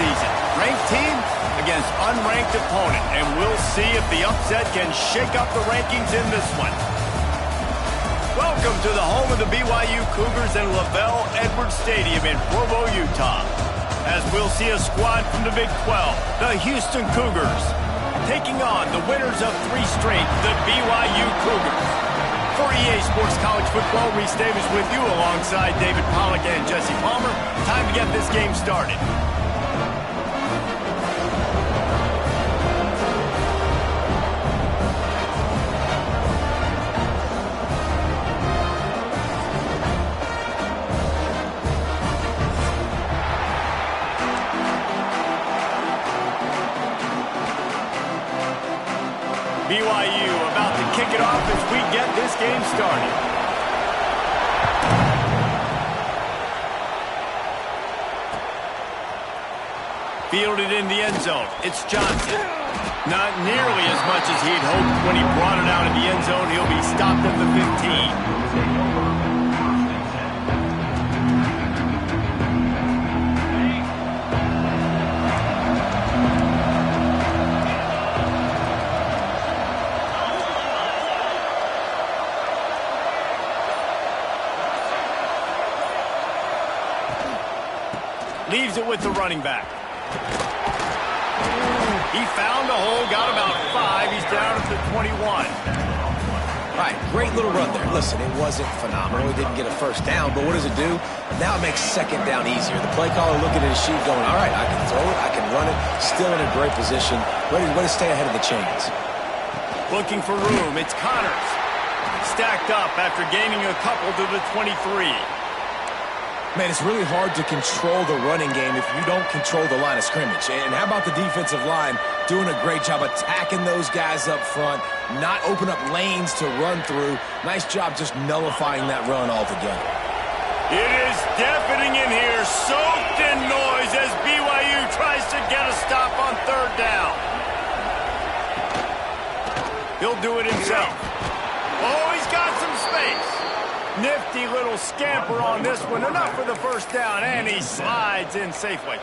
season. Ranked team against unranked opponent, and we'll see if the upset can shake up the rankings in this one. Welcome to the home of the BYU Cougars in LaVell Edwards Stadium in Provo, Utah. As we'll see a squad from the Big 12, the Houston Cougars, taking on the winners of 3 straight, the BYU Cougars. For EA Sports College Football, Reese Davis with you alongside David Pollack and Jesse Palmer. Time to get this game started. BYU about to kick it off as we get this game started. Fielded in the end zone. It's Johnson. Not nearly as much as he'd hoped when he brought it out in the end zone. He'll be stopped at the 15. Leaves it with the running back. He found a hole, got about 5. He's down at the 21. All right, great little run there. Listen, it wasn't phenomenal. He didn't get a first down, but what does it do? Now it makes second down easier. The play caller looking at his sheet going, all right, I can throw it, I can run it, still in a great position, ready to stay ahead of the chains. Looking for room. It's Connors. Stacked up after gaining a couple to the 23. Man, it's really hard to control the running game if you don't control the line of scrimmage. And how about the defensive line doing a great job attacking those guys up front, not open up lanes to run through. Nice job just nullifying that run altogether. It is deafening in here, soaked in noise as BYU tries to get a stop on 3rd down. He'll do it himself. Oh, he's got some space. Nifty little scamper on this one. Enough for the first down, and he slides in safely.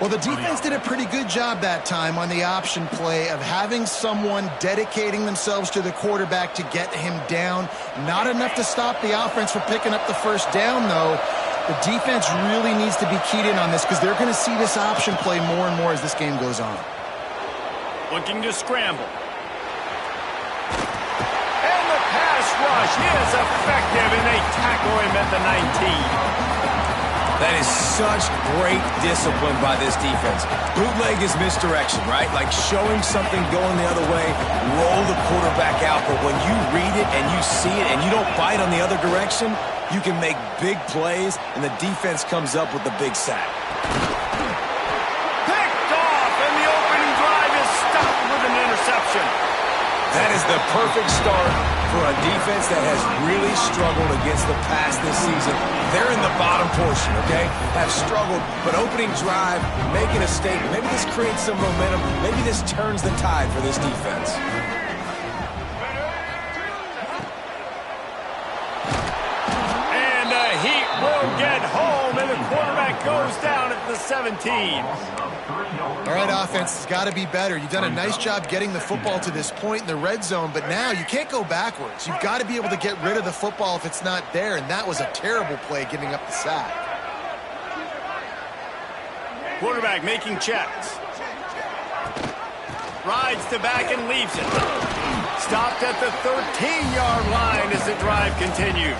Well, the defense did a pretty good job that time on the option play of having someone dedicating themselves to the quarterback to get him down. Not enough to stop the offense from picking up the first down, though. The defense really needs to be keyed in on this because they're going to see this option play more and more as this game goes on. Looking to scramble. Rush is effective, and they tackle him at the 19. That is such great discipline by this defense. Bootleg is misdirection, right? Like showing something going the other way, roll the quarterback out. But when you read it and you see it and you don't bite on the other direction, you can make big plays, and the defense comes up with the big sack. Picked off, and the opening drive is stopped with an interception. That is the perfect start for a defense that has really struggled against the pass this season. They're in the bottom portion, okay? Have struggled, but opening drive, making a statement. Maybe this creates some momentum. Maybe this turns the tide for this defense. And the Heat will get home, and the quarterback goes down at the 17. All right, offense has got to be better. You've done a nice job getting the football to this point in the red zone, but now you can't go backwards. You've got to be able to get rid of the football if it's not there, and that was a terrible play giving up the sack. Quarterback making checks. Rides to back and leaves it. Stopped at the 13-yard line as the drive continues.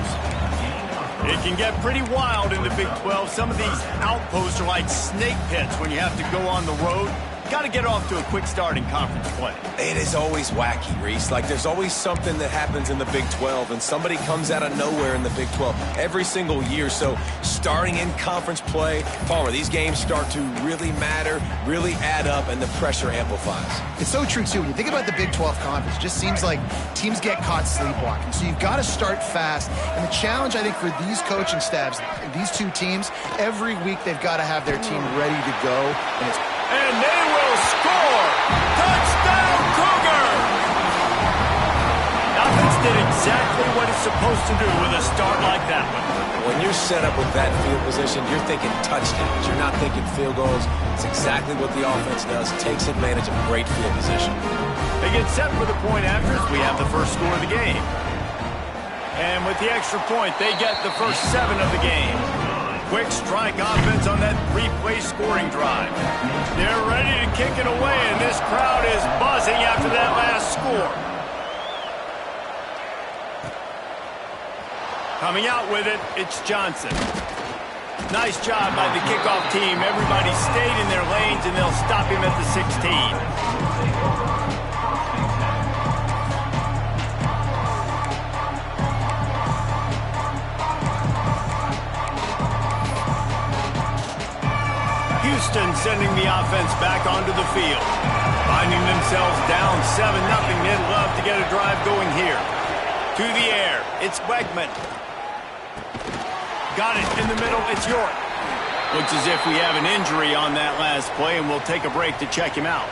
It can get pretty wild in the Big 12. Some of these outposts are like snake pits when you have to go on the road. Got to get off to a quick start in conference play. It is always wacky, Reese. Like, there's always something that happens in the Big 12, and somebody comes out of nowhere in the Big 12 every single year. So, starting in conference play, Palmer, these games start to really matter, really add up, and the pressure amplifies. It's so true, too. When you think about the Big 12 conference, it just seems like teams get caught sleepwalking. So, you've got to start fast. And the challenge, I think, for these coaching staffs, these two teams, every week they've got to have their team ready to go. And they will score! Touchdown, Cougar! Offense did exactly what it's supposed supposed to do with a start like that one? When you're set up with that field position, you're thinking touchdowns. You're not thinking field goals. It's exactly what the offense does. Takes advantage of great field position. They get set for the point after as we have the first score of the game. And with the extra point, they get the first 7 of the game. Quick strike offense on that 3-play scoring drive. They're ready to kick it away, and this crowd is buzzing after that last score. Coming out with it, it's Johnson. Nice job by the kickoff team. Everybody stayed in their lanes, and they'll stop him at the 16. Houston sending the offense back onto the field. Finding themselves down 7-0. They'd love to get a drive going here. To the air, it's Wegman. Got it in the middle, it's York. Looks as if we have an injury on that last play, and we'll take a break to check him out.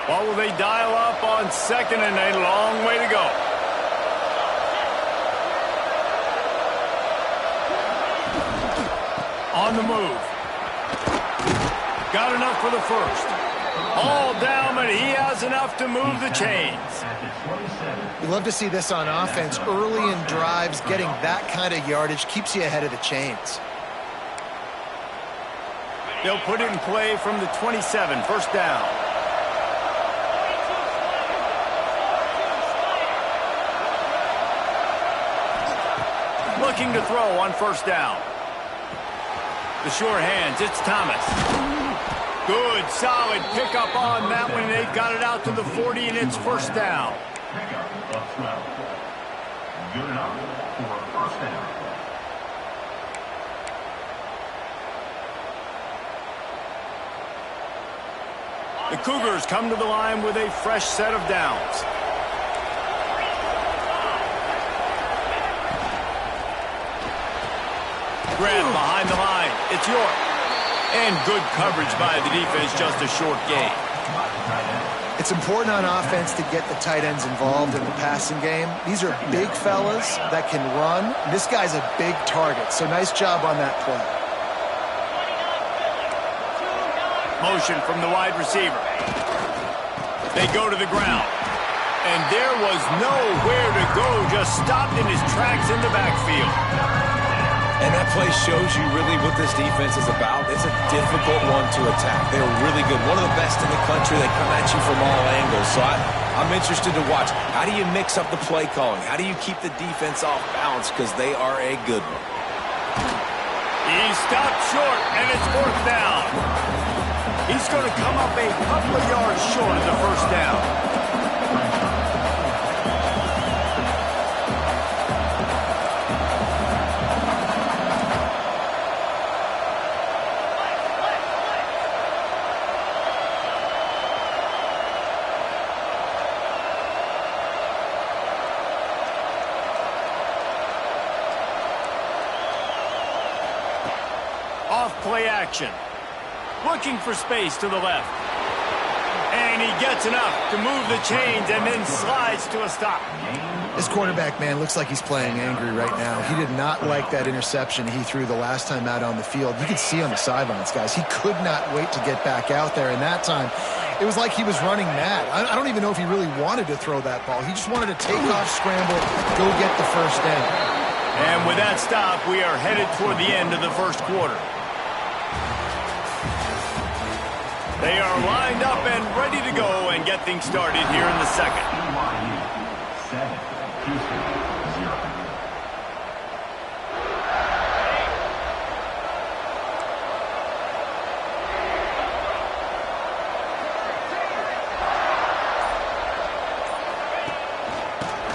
What will they dial up on second, and a long way to go. On the move. Got enough for the first. All down, but he has enough to move the chains. We love to see this on offense. Early in drives, getting that kind of yardage keeps you ahead of the chains. They'll put it in play from the 27, first down. Looking to throw on first down. The sure hands, it's Thomas. Good, solid pickup on that one. They've got it out to the 40, and it's first down. Good enough for a first down. The Cougars come to the line with a fresh set of downs. Grab behind the line. It's York. And good coverage by the defense, just a short gain. It's important on offense to get the tight ends involved in the passing game. These are big fellas that can run. This guy's a big target, so nice job on that play. Motion from the wide receiver. They go to the ground. And there was nowhere to go, just stopped in his tracks in the backfield. And that play shows you really what this defense is about. It's a difficult one to attack. They're really good. One of the best in the country. They come at you from all angles. So I'm interested to watch. How do you mix up the play calling? How do you keep the defense off balance? Because they are a good one. He stopped short, and it's fourth down. He's going to come up a couple of yards short of the first down. Off-play action. Looking for space to the left. And he gets enough to move the chains and then slides to a stop. This quarterback, man, looks like he's playing angry right now. He did not like that interception he threw the last time out on the field. You could see on the sidelines, guys. He could not wait to get back out there. And that time, it was like he was running mad. I don't even know if he really wanted to throw that ball. He just wanted to take off, scramble, go get the first down. And with that stop, we are headed toward the end of the first quarter. They are lined up and ready to go and get things started here in the second.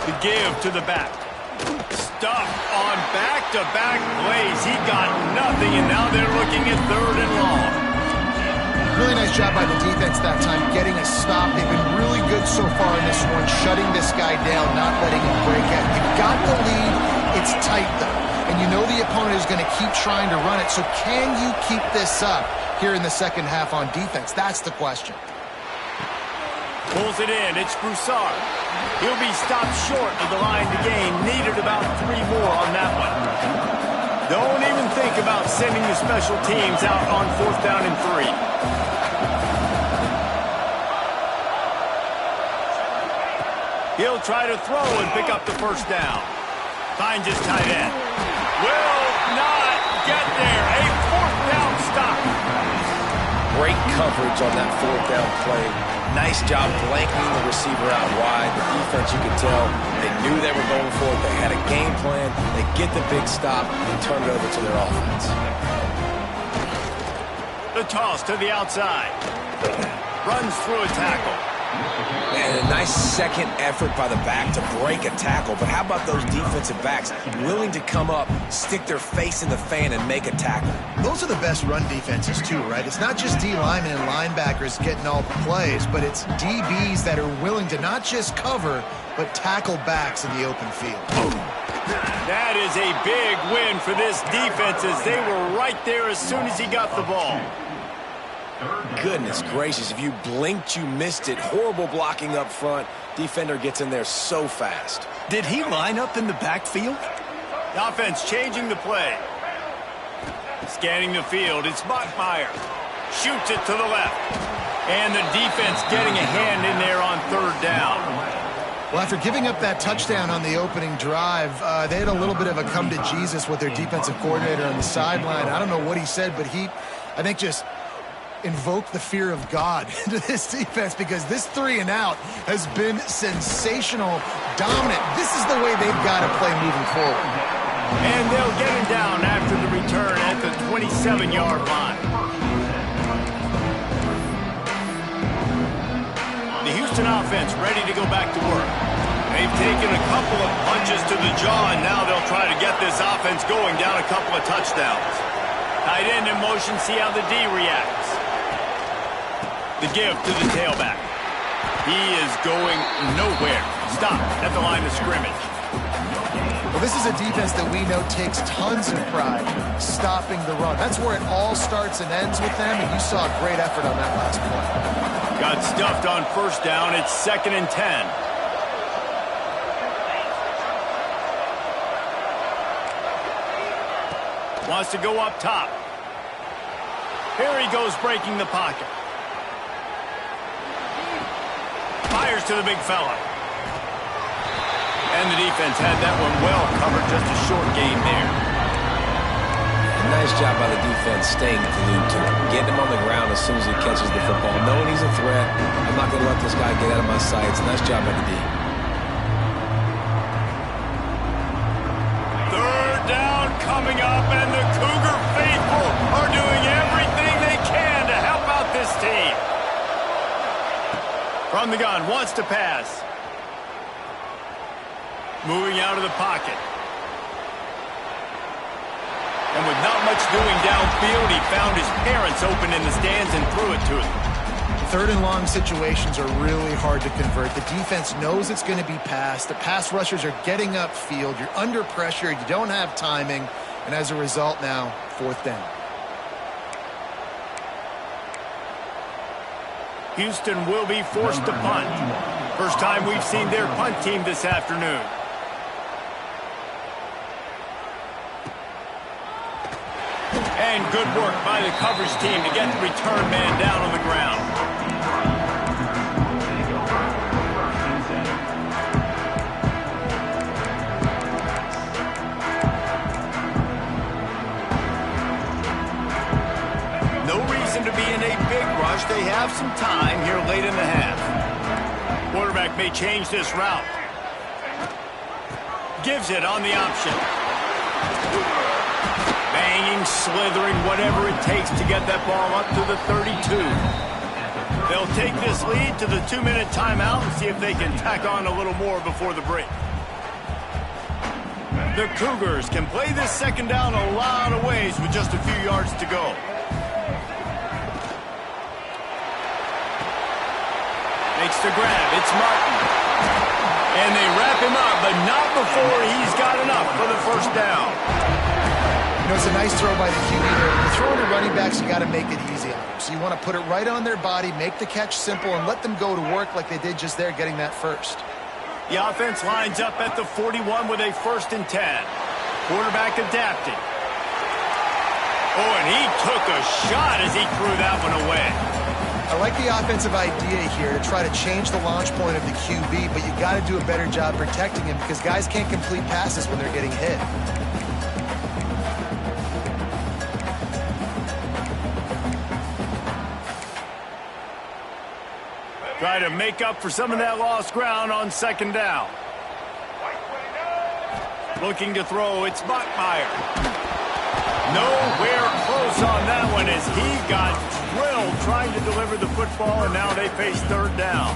The give to the back. Stuffed on back-to-back plays. He got nothing, and now they're looking at third and long. Really nice job by the defense that time, getting a stop. They've been really good so far in this one, shutting this guy down, not letting him break out. You've got the lead. It's tight, though. And you know the opponent is going to keep trying to run it. So can you keep this up here in the second half on defense? That's the question. Pulls it in. It's Broussard. He'll be stopped short of the line to gain. Needed about 3 more on that one. Don't even think about sending the special teams out on 4th down and 3. He'll try to throw and pick up the first down. Finds his tight end. Will not get there. A 4th down stop. Great coverage on that 4th down play. Nice job blanketing the receiver out wide. The defense, you could tell, they knew they were going for it. They had a game plan. They get the big stop and turn it over to their offense. The toss to the outside. Runs through a tackle. And a nice second effort by the back to break a tackle. But how about those defensive backs willing to come up, stick their face in the fan, and make a tackle? Those are the best run defenses, too, right? It's not just D linemen and linebackers getting all the plays, but it's DBs that are willing to not just cover, but tackle backs in the open field. That is a big win for this defense as they were right there as soon as he got the ball. Goodness gracious, if you blinked, you missed it. Horrible blocking up front. Defender gets in there so fast. Did he line up in the backfield? The offense changing the play. Scanning the field, it's Bachmeier. Shoots it to the left. And the defense getting a hand in there on 3rd down. Well, after giving up that touchdown on the opening drive, they had a little bit of a come to Jesus with their defensive coordinator on the sideline. I don't know what he said, but I think, just invoke the fear of God into this defense, because this 3 and out has been sensational, dominant. This is the way they've got to play moving forward. And they'll get him down after the return at the 27-yard line. The Houston offense ready to go back to work. They've taken a couple of punches to the jaw, and now they'll try to get this offense going down a couple of touchdowns. Tight end in motion, see how the D reacts. The give to the tailback. He is going nowhere. Stop at the line of scrimmage. Well, this is a defense that we know takes tons of pride stopping the run. That's where it all starts and ends with them, and you saw a great effort on that last play. Got stuffed on 1st down. It's 2nd and 10. Wants to go up top. Here he goes, breaking the pocket. Fires to the big fella. And the defense had that one well covered, just a short gain there. Nice job by the defense staying glued to him, getting him on the ground as soon as he catches the football, knowing he's a threat. I'm not going to let this guy get out of my sights. Nice job by the D. 3rd down coming up, and the Cougar faithful are doing everything they can to help out this team. From the gun, wants to pass. Moving out of the pocket. And with not much doing downfield, he found his parents open in the stands and threw it to them. 3rd and long situations are really hard to convert. The defense knows it's going to be passed. The pass rushers are getting upfield. You're under pressure. You don't have timing. And as a result now, 4th down. Houston will be forced to punt. First time we've seen their punt team this afternoon. And good work by the coverage team to get the return man down on the ground. No reason to be in a big rush. They have some time here late in the half. Quarterback may change this route. Gives it on the option. Banging, slithering, whatever it takes to get that ball up to the 32. They'll take this lead to the 2-minute timeout and see if they can tack on a little more before the break. The Cougars can play this 2nd down a lot of ways with just a few yards to go. Makes the grab. It's Martin. And they wrap him up, but not before he's got enough for the 1st down. You know, it's a nice throw by the QB there. When you're throwing to running backs, you got to make it easy on them. So you want to put it right on their body, make the catch simple, and let them go to work like they did just there, getting that first. The offense lines up at the 41 with a 1st and 10. Quarterback adapting. Oh, and he took a shot as he threw that one away. I like the offensive idea here to try to change the launch point of the QB, but you got to do a better job protecting him because guys can't complete passes when they're getting hit. Try to make up for some of that lost ground on 2nd down. Looking to throw, it's Bachmeier. Nowhere close on that one as he got drilled trying to deliver the football, and now they face 3rd down.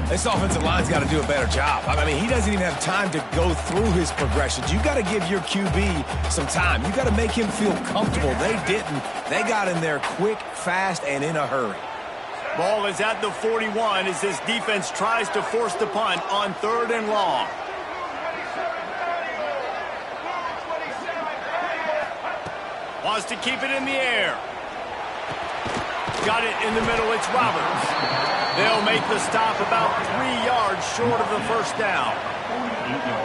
This offensive line's got to do a better job. I mean, he doesn't even have time to go through his progressions. You got to give your QB some time. You got to make him feel comfortable. They didn't. They got in there quick, fast, and in a hurry. Ball is at the 41 as this defense tries to force the punt on 3rd and long. Wants to keep it in the air. Got it in the middle. It's Roberts. They'll make the stop about 3 yards short of the 1st down.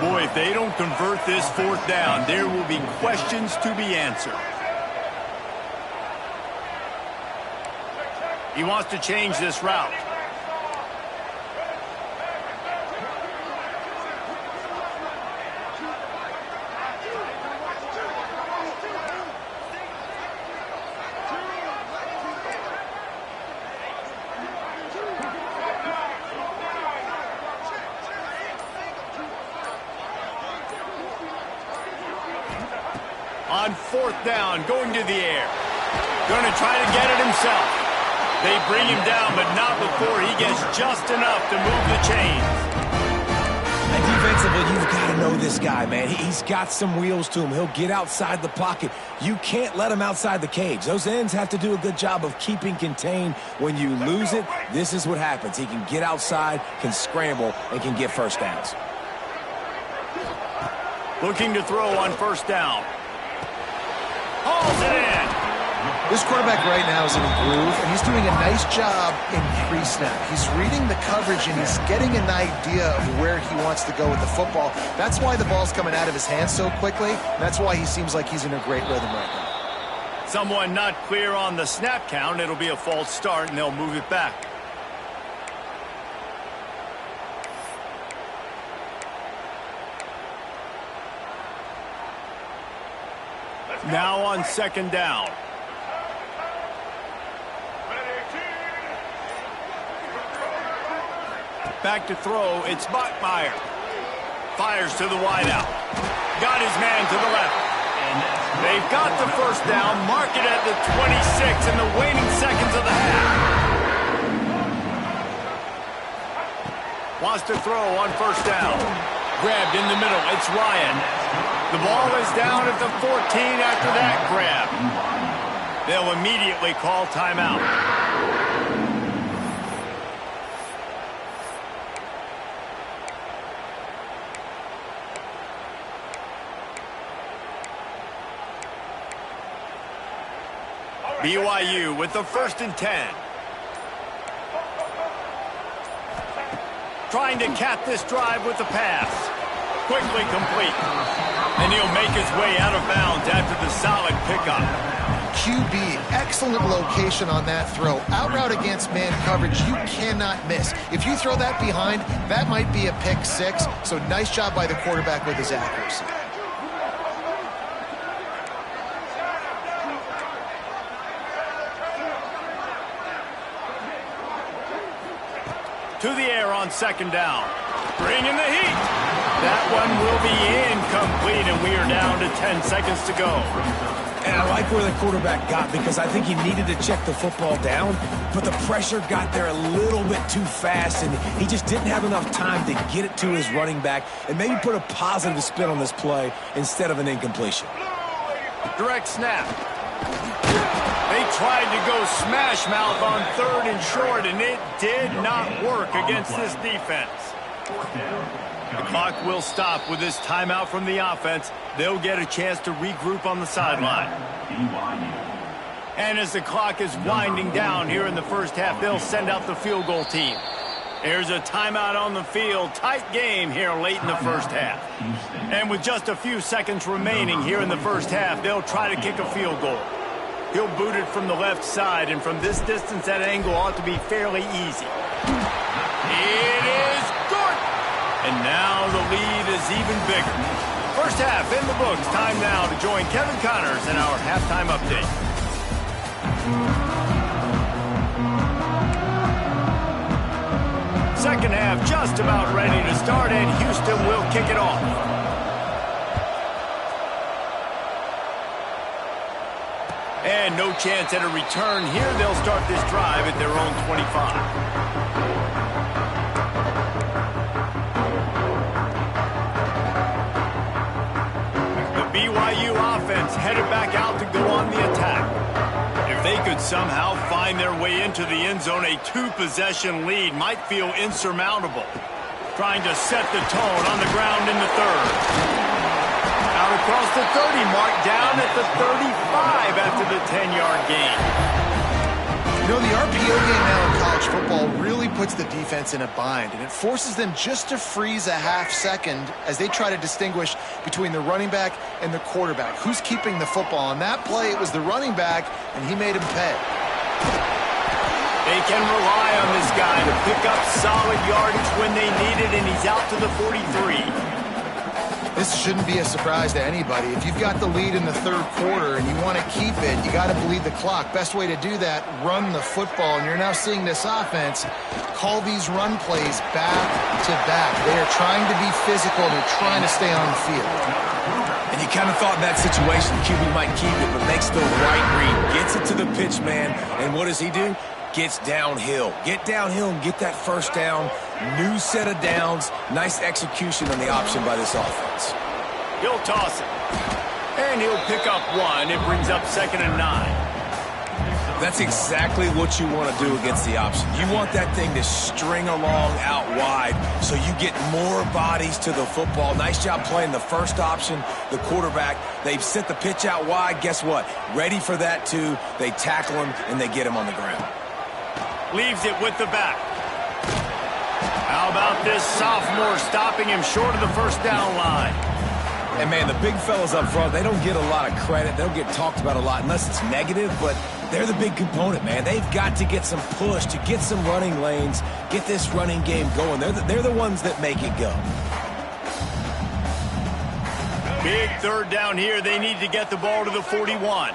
Boy, if they don't convert this 4th down, there will be questions to be answered. He wants to change this route. On 4th down, going to the air. Going to try to get it himself. They bring him down, but not before he gets just enough to move the chains. And defensively, you've got to know this guy, man. He's got some wheels to him. He'll get outside the pocket. You can't let him outside the cage. Those ends have to do a good job of keeping contained. When you lose it, this is what happens. He can get outside, can scramble, and can get 1st downs. Looking to throw on 1st down. Hauls it in. This quarterback right now is in a groove, and he's doing a nice job in pre-snap. He's reading the coverage, and he's getting an idea of where he wants to go with the football. That's why the ball's coming out of his hands so quickly. That's why he seems like he's in a great rhythm right now. Someone not clear on the snap count. It'll be a false start, and they'll move it back. Now on 2nd down. Back to throw, it's Bachmeier. Fires to the wideout. Got his man to the left. They've got the 1st down, mark it at the 26 in the waning seconds of the half. Wants to throw on 1st down. Grabbed in the middle, it's Ryan. The ball is down at the 14 after that grab. They'll immediately call timeout. BYU with the 1st and 10. Trying to cap this drive with the pass. Quickly complete. And he'll make his way out of bounds after the solid pickup. QB, excellent location on that throw. Out route against man coverage, you cannot miss. If you throw that behind, that might be a pick 6. So nice job by the quarterback with his accuracy. To the air on 2nd down. Bringing the heat. That one will be incomplete, and we are down to 10 seconds to go. And I like where the quarterback got because I think he needed to check the football down, but the pressure got there a little bit too fast, and he just didn't have enough time to get it to his running back and maybe put a positive spin on this play instead of an incompletion. Direct snap. They tried to go smash mouth on 3rd and short, and it did not work against this defense. Fourth down. The clock will stop with this timeout from the offense. They'll get a chance to regroup on the sideline. BYU. And as the clock is winding down here in the first half, they'll send out the field goal team. There's a timeout on the field. Tight game here late in the first half. And with just a few seconds remaining here in the first half, they'll try to kick a field goal. He'll boot it from the left side, and from this distance, that angle ought to be fairly easy. It is good! And now the lead is even bigger. First half in the books. Time now to join Kevin Connors in our halftime update. Second half just about ready to start, and Houston will kick it off. And no chance at a return here. They'll start this drive at their own 25. The BYU offense headed back out to go on the attack. If they could somehow find their way into the end zone, a two-possession lead might feel insurmountable. Trying to set the tone on the ground in the third. Out across the 30 mark, down at the 35 after the 10-yard gain. You know, the RPO game now in college football really puts the defense in a bind, and it forces them just to freeze a half second as they try to distinguish between the running back and the quarterback. Who's keeping the football? On that play, it was the running back, and he made him pay. They can rely on this guy to pick up solid yardage when they need it, and he's out to the 43. This shouldn't be a surprise to anybody. If you've got the lead in the third quarter and you want to keep it, you got to bleed the clock. Best way to do that, run the football. And you're now seeing this offense call these run plays back to back. They are trying to be physical. They're trying to stay on the field. And you kind of thought in that situation, QB might keep it, but makes the right read. Gets it to the pitch man, and what does he do? Gets downhill. Get downhill and get that first down. New set of downs. Nice execution on the option by this offense. He'll toss it. And he'll pick up one. It brings up 2nd and 9. That's exactly what you want to do against the option. You want that thing to string along out wide so you get more bodies to the football. Nice job playing the first option, the quarterback. They've sent the pitch out wide. Guess what? Ready for that too. They tackle him and they get him on the ground. Leaves it with the back. How about this sophomore stopping him short of the first down line? And, man, the big fellas up front, they don't get a lot of credit. They'll get talked about a lot unless it's negative, but they're the big component, man. They've got to get some push, to get some running lanes, get this running game going. They're the ones that make it go. Big third down here. They need to get the ball to the 41.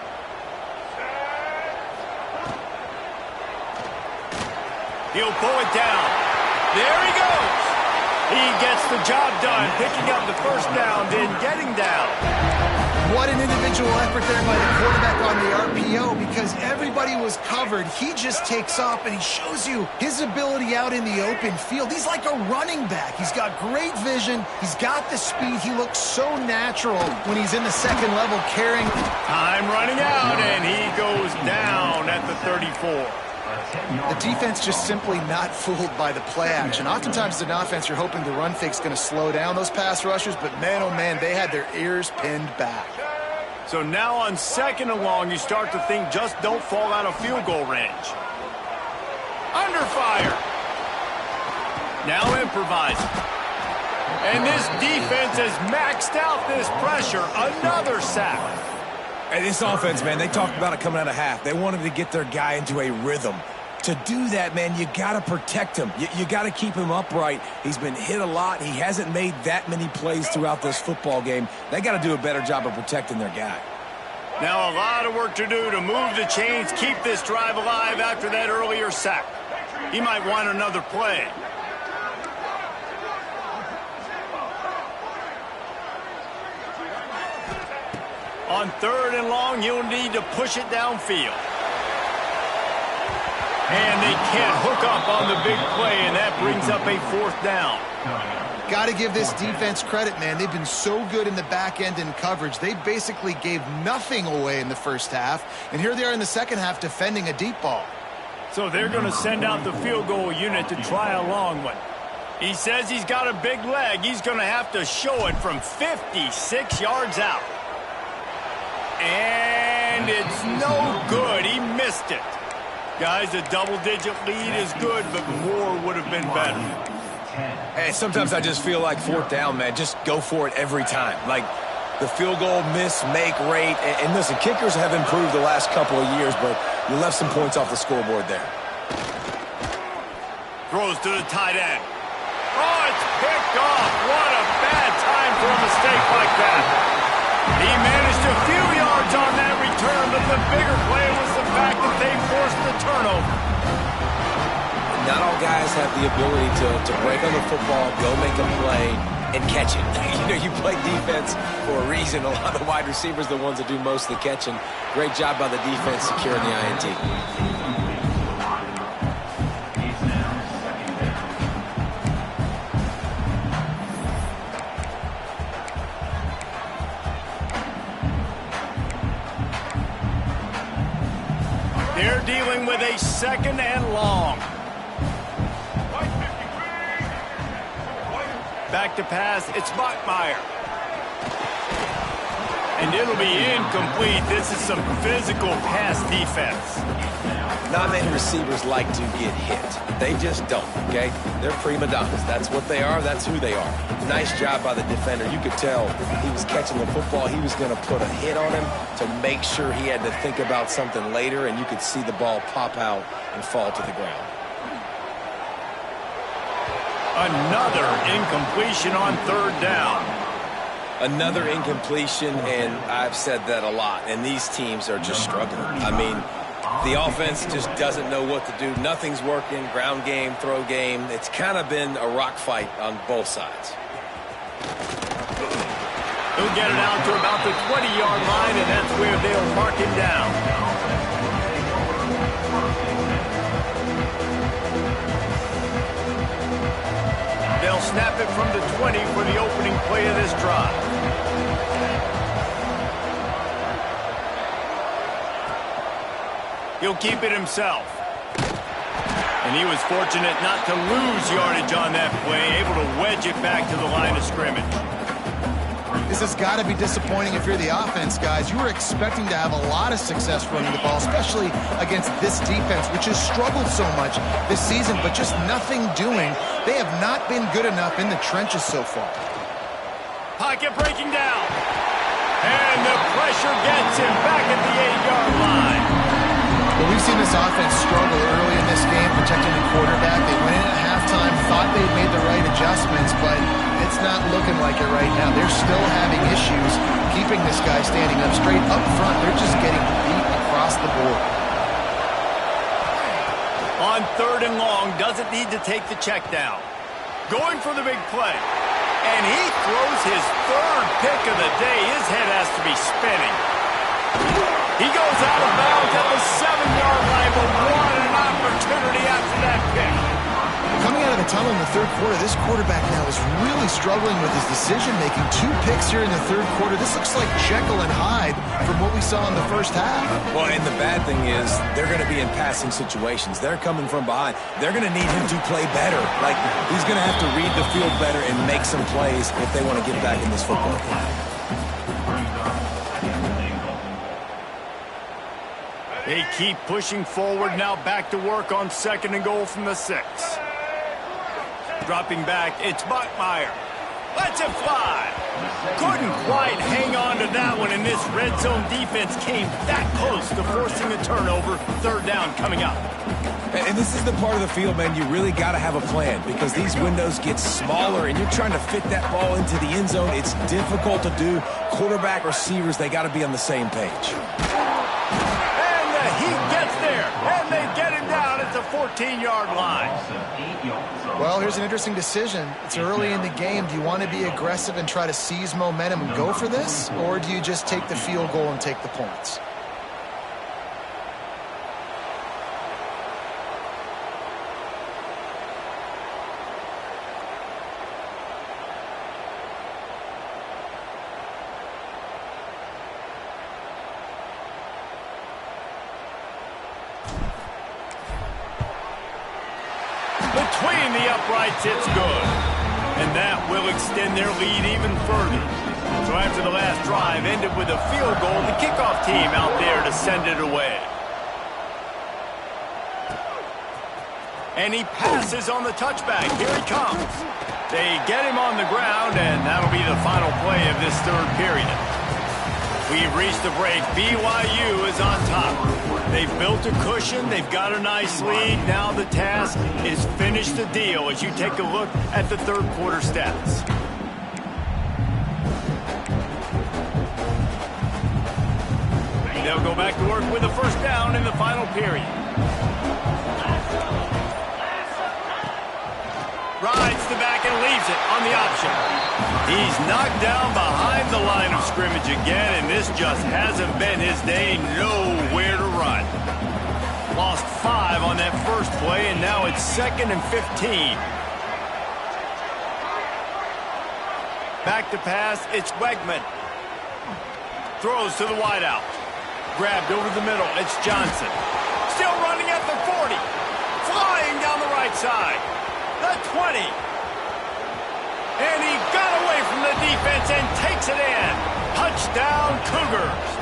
He'll pull it down. There he goes. He gets the job done, picking up the first down, then getting down. What an individual effort there by the quarterback on the RPO, because everybody was covered. He just takes off, and he shows you his ability out in the open field. He's like a running back. He's got great vision. He's got the speed. He looks so natural when he's in the second level carrying. Time running out, and he goes down at the 34. The defense just simply not fooled by the play action. Oftentimes as an offense, you're hoping the run fake's going to slow down those pass rushers, but man, oh man, they had their ears pinned back. So now on 2nd and long, you start to think just don't fall out of field goal range. Under fire. Now improvising. And this defense has maxed out this pressure. Another sack. And this offense, man, they talked about it coming out of half. They wanted to get their guy into a rhythm. To do that, man, you got to protect him. You got to keep him upright. He's been hit a lot. He hasn't made that many plays throughout this football game. They got to do a better job of protecting their guy. Now a lot of work to do to move the chains, keep this drive alive after that earlier sack. He might want another play. On 3rd and long, he'll need to push it downfield. And they can't hook up on the big play, and that brings up a 4th down. Got to give this defense credit, man. They've been so good in the back end in coverage. They basically gave nothing away in the first half, and here they are in the second half defending a deep ball. So they're going to send out the field goal unit to try a long one. He says he's got a big leg. He's going to have to show it from 56 yards out. And it's no good. He missed it. Guys, a double-digit lead is good, but more would have been better. Hey, sometimes I just feel like fourth down, man. Just go for it every time. Like the field goal miss-make rate. And listen, kickers have improved the last couple of years, but you left some points off the scoreboard there. Throws to the tight end. Oh, it's picked off. What a bad time for a mistake like that. He managed a few yards on that return, but the bigger play was the fact that they forced the turnover. Not all guys have the ability to break on the football, go make a play, and catch it. You know, you play defense for a reason. A lot of wide receivers are the ones that do most of the catching. Great job by the defense securing the INT. They're dealing with a second and long. Back to pass, it's Bachmeier. And it'll be incomplete. This is some physical pass defense. Not many receivers like to get hit. They just don't, okay? They're prima donnas. That's what they are. That's who they are. Nice job by the defender. You could tell he was catching the football. He was going to put a hit on him to make sure he had to think about something later, and you could see the ball pop out and fall to the ground. Another incompletion on third down. Another incompletion, and I've said that a lot, and these teams are just struggling. I mean, the offense just doesn't know what to do. Nothing's working, ground game, throw game. It's kind of been a rock fight on both sides. He'll get it out to about the 20-yard line, and that's where they'll mark him down. They'll snap it from the 20 for the opening play of this drive. He'll keep it himself. And he was fortunate not to lose yardage on that play, able to wedge it back to the line of scrimmage. This has got to be disappointing if you're the offense, guys. You were expecting to have a lot of success running the ball, especially against this defense, which has struggled so much this season, but just nothing doing. They have not been good enough in the trenches so far. Pocket breaking down. And the pressure gets him back at the 8-yard line. Well, we've seen this offense struggle early in this game, protecting the quarterback. They went in at halftime, thought they'd made the right adjustments, but it's not looking like it right now. They're still having issues keeping this guy standing up straight up front. They're just getting beat across the board. On third and long, doesn't need to take the check down. Going for the big play. And he throws his third pick of the day. His head has to be spinning. He goes out of bounds at the 7-yard line, but what an opportunity after that pick. Coming out of the tunnel in the third quarter, this quarterback now is really struggling with his decision-making. 2 picks here in the third quarter. This looks like Jekyll and Hyde from what we saw in the first half. Well, and the bad thing is they're going to be in passing situations. They're coming from behind. They're going to need him to play better. Like, he's going to have to read the field better and make some plays if they want to get back in this football game. They keep pushing forward, now back to work on second and goal from the 6. Dropping back, it's Bachmeier. Lets it fly. Couldn't quite hang on to that one, and this red zone defense came that close to forcing a turnover. Third down coming up. And this is the part of the field, man, you really got to have a plan because these windows get smaller and you're trying to fit that ball into the end zone. It's difficult to do. Quarterback, receivers, they got to be on the same page. He gets there, and they get him down at the 14-yard line. Well, here's an interesting decision. It's early in the game. Do you want to be aggressive and try to seize momentum and go for this, or do you just take the field goal and take the points? Between the uprights, it's good. And that will extend their lead even further. So after the last drive ended with a field goal, the kickoff team out there to send it away. And he passes on the touchback. Here he comes. They get him on the ground, and that'll be the final play of this third period. We've reached the break. BYU is on top. They've built a cushion. They've got a nice lead. Now the task is finish the deal as you take a look at the third quarter stats. They'll go back to work with a first down in the final period. Rides the back and leaves it on the option. He's knocked down behind the line of scrimmage again, and this just hasn't been his day. Nowhere to run. Lost 5 on that first play, and now it's 2nd and 15. Back to pass, it's Wegman. Throws to the wideout. Grabbed over the middle, it's Johnson. Still running at the 40. Flying down the right side. The 20. And he got away from the defense and takes it in. Touchdown, Cougars.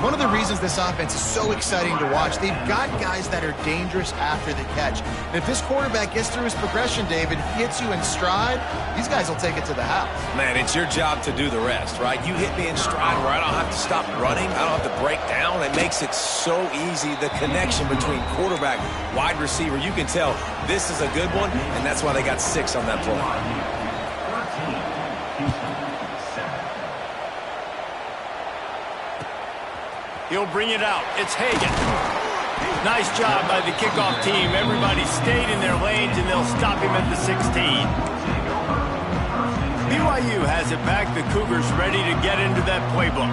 One of the reasons this offense is so exciting to watch, they've got guys that are dangerous after the catch. And if this quarterback gets through his progression, David, hits you in stride, these guys will take it to the house. Man, it's your job to do the rest, right? You hit me in stride where I don't have to stop running. I don't have to break down. It makes it so easy. The connection between quarterback, wide receiver, you can tell this is a good one, and that's why they got 6 on that play. He'll bring it out. It's Hagan. Nice job by the kickoff team. Everybody stayed in their lanes, and they'll stop him at the 16. BYU has it back. The Cougars ready to get into that playbook.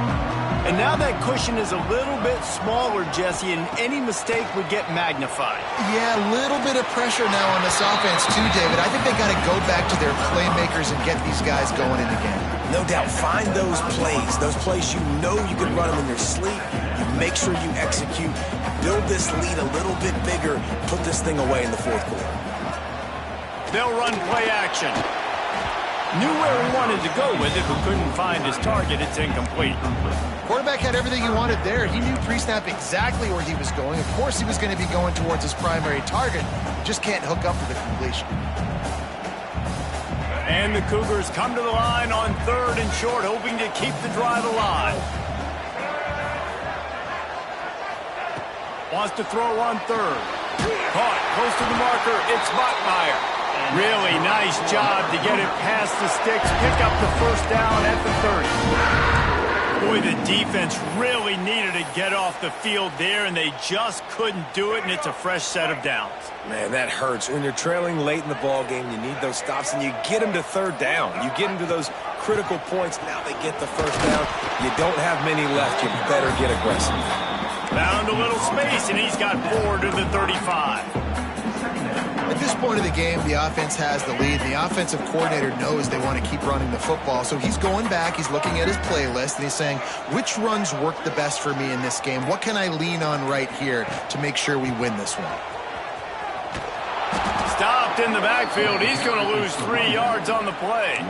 And now that cushion is a little bit smaller, Jesse, and any mistake would get magnified. Yeah, a little bit of pressure now on this offense too, David. I think they got to go back to their playmakers and get these guys going in again. No doubt, find those plays you know you can run them in your sleep. You make sure you execute, build this lead a little bit bigger, put this thing away in the fourth quarter. They'll run play action. Knew where he wanted to go with it, but couldn't find his target. It's incomplete. Quarterback had everything he wanted there. He knew pre-snap exactly where he was going. Of course he was going to be going towards his primary target. Just can't hook up for the completion. And the Cougars come to the line on 3rd and short, hoping to keep the drive alive. Wants to throw on 3rd. Caught close to the marker. It's Bachmeier. Really nice job to get it past the sticks, pick up the first down at the 30. Boy, the defense really needed to get off the field there, and they just couldn't do it, and it's a fresh set of downs. Man, that hurts. When you're trailing late in the ball game, you need those stops, and you get them to 3rd down. You get them to those critical points. Now they get the first down. You don't have many left. You better get aggressive. Found a little space, and he's got 4 to the 35. At this point of the game, the offense has the lead. The offensive coordinator knows they want to keep running the football, so he's going back, he's looking at his playlist, and he's saying, which runs work the best for me in this game? What can I lean on right here to make sure we win this one? Stopped in the backfield. He's going to lose 3 yards on the play.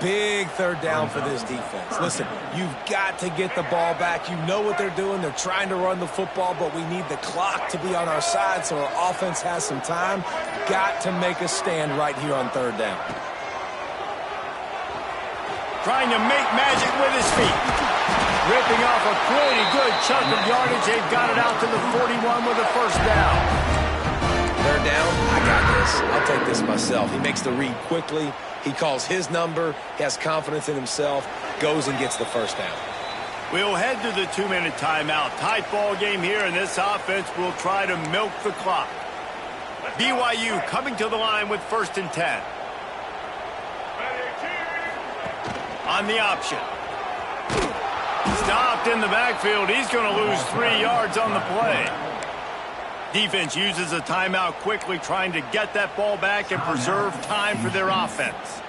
Big 3rd down for this defense. Listen, you've got to get the ball back. You know what they're doing. They're trying to run the football, but we need the clock to be on our side so our offense has some time. Got to make a stand right here on 3rd down. Trying to make magic with his feet. Ripping off a pretty good chunk of yardage. They've got it out to the 41 with a first down. 3rd down, I got this. I'll take this myself. He makes the read quickly. He calls his number. He has confidence in himself. Goes and gets the first down. We'll head to the 2-minute timeout. Tight ball game here, and this offense will try to milk the clock. BYU coming to the line with 1st and 10. On the option. Stopped in the backfield. He's going to lose 3 yards on the play. Defense uses a timeout quickly, trying to get that ball back and preserve time for their offense.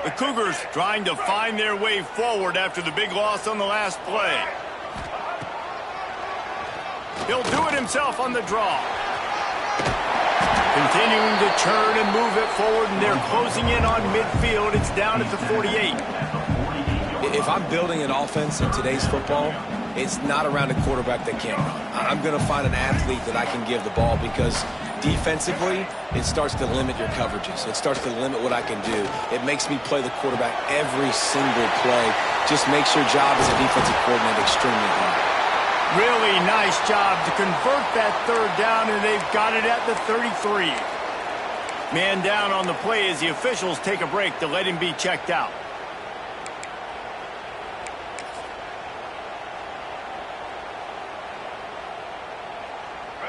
The Cougars trying to find their way forward after the big loss on the last play. He'll do it himself on the draw. Continuing to churn and move it forward, and they're closing in on midfield. It's down at the 48. If I'm building an offense in today's football, it's not around a quarterback that can't run. I'm going to find an athlete that I can give the ball because defensively, it starts to limit your coverages. It starts to limit what I can do. It makes me play the quarterback every single play. Just makes your job as a defensive coordinator extremely hard. Really nice job to convert that third down, and they've got it at the 33. Man down on the play as the officials take a break to let him be checked out.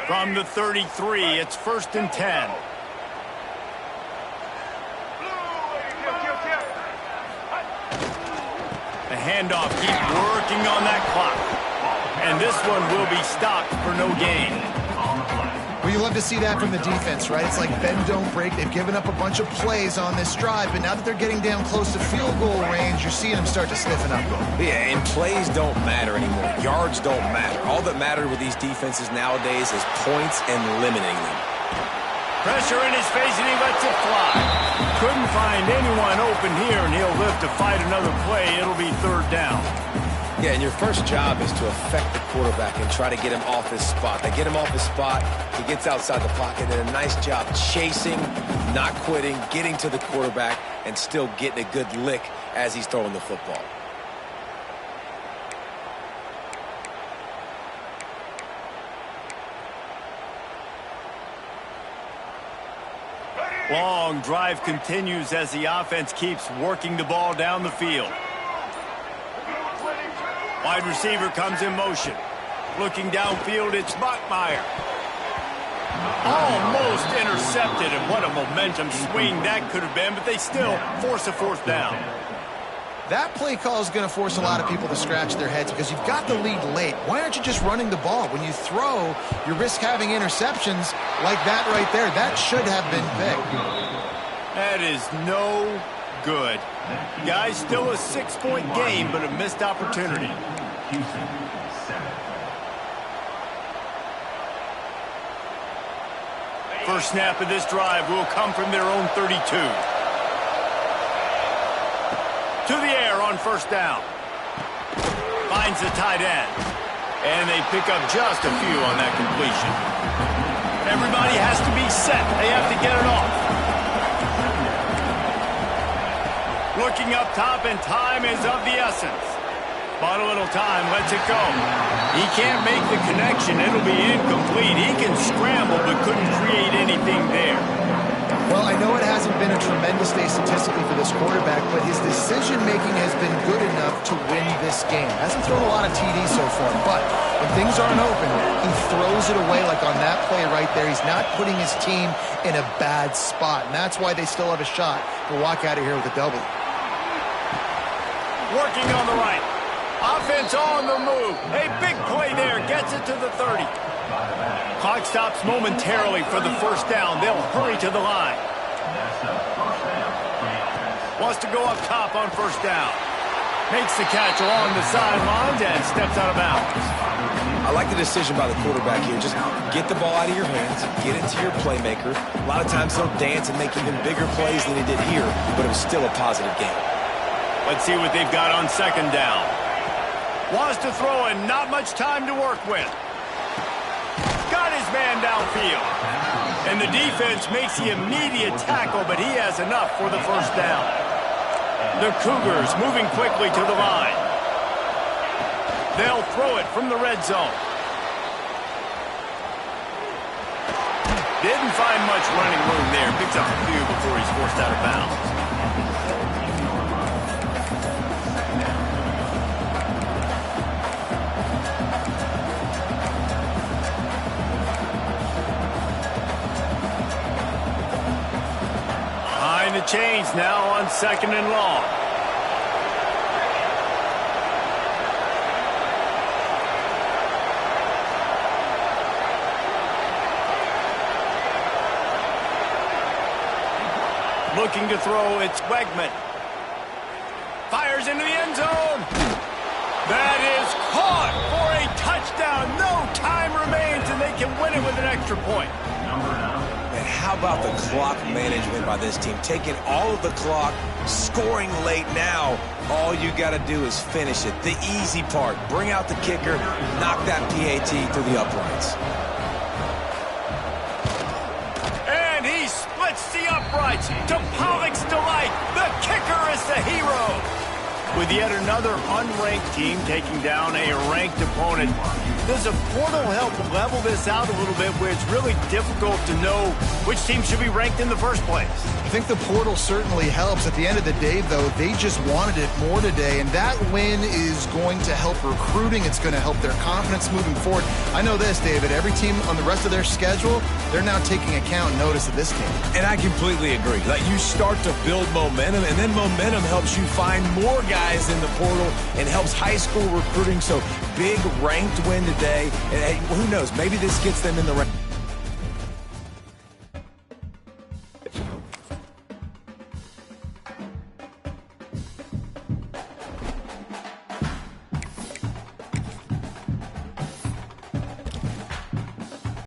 From the 33, it's 1st and 10. The handoff, keep working on that clock. And this one will be stopped for no gain. Well, you love to see that from the defense, right? It's like bend, don't break. They've given up a bunch of plays on this drive, but now that they're getting down close to field goal range, you're seeing them start to stiffen up. Yeah, and plays don't matter anymore. Yards don't matter. All that matters with these defenses nowadays is points and limiting them. Pressure in his face, and he lets it fly. Couldn't find anyone open here, and he'll live to fight another play. It'll be 3rd down. Yeah, and your first job is to affect the quarterback and try to get him off his spot. They get him off his spot, he gets outside the pocket, and a nice job chasing, not quitting, getting to the quarterback, and still getting a good lick as he's throwing the football. Long drive continues as the offense keeps working the ball down the field. Wide receiver comes in motion. Looking downfield, it's Bachmeier. Almost intercepted, and what a momentum swing that could have been, but they still force a 4th down. That play call is going to force a lot of people to scratch their heads because you've got the lead late. Why aren't you just running the ball? When you throw, you risk having interceptions like that right there. That should have been picked. That is no good. Guys, still a 6-point game, but a missed opportunity. First snap of this drive will come from their own 32. To the air on 1st down. Finds the tight end. And they pick up just a few on that completion. Everybody has to be set. They have to get it off. Looking up top, and time is of the essence. Bought a little time, lets it go. He can't make the connection. It'll be incomplete. He can scramble, but couldn't create anything there. Well, I know it hasn't been a tremendous day statistically for this quarterback, but his decision-making has been good enough to win this game. Hasn't thrown a lot of TDs so far, but when things aren't open, he throws it away like on that play right there. He's not putting his team in a bad spot, and that's why they still have a shot to walk out of here with a W. Working on the right. Offense on the move. A big play there. Gets it to the 30. Clock stops momentarily for the 1st down. They'll hurry to the line. Wants to go up top on 1st down. Makes the catch along the sidelines and steps out of bounds. I like the decision by the quarterback here. Just get the ball out of your hands, get it to your playmaker. A lot of times he'll dance and make even bigger plays than he did here, but it was still a positive game. Let's see what they've got on 2nd down. Wants to throw and not much time to work with. Got his man downfield. And the defense makes the immediate tackle, but he has enough for the 1st down. The Cougars moving quickly to the line. They'll throw it from the red zone. Didn't find much running room there. Picks up a few before he's forced out of bounds. The chains now on 2nd and long. Looking to throw, it's Wegman. fires into the end zone. That is caught for a touchdown. No time remains, and they can win it with an extra point. And how about the clock management by this team? Taking all of the clock, scoring late now. All you got to do is finish it. The easy part. Bring out the kicker, knock that PAT through the uprights. And he splits the uprights to Pollock's delight. The kicker is the hero. With yet another unranked team taking down a ranked opponent, does a portal help level this out a little bit where it's really difficult to know which team should be ranked in the first place? I think the portal certainly helps. At the end of the day, though, they just wanted it more today, and that win is going to help recruiting. It's going to help their confidence moving forward. I know this, David, every team on the rest of their schedule, they're now taking account and notice of this game. And I completely agree. Like, you start to build momentum, and then momentum helps you find more guys in the portal and helps high school recruiting. So big ranked win today. And hey, who knows? Maybe this gets them in the rank.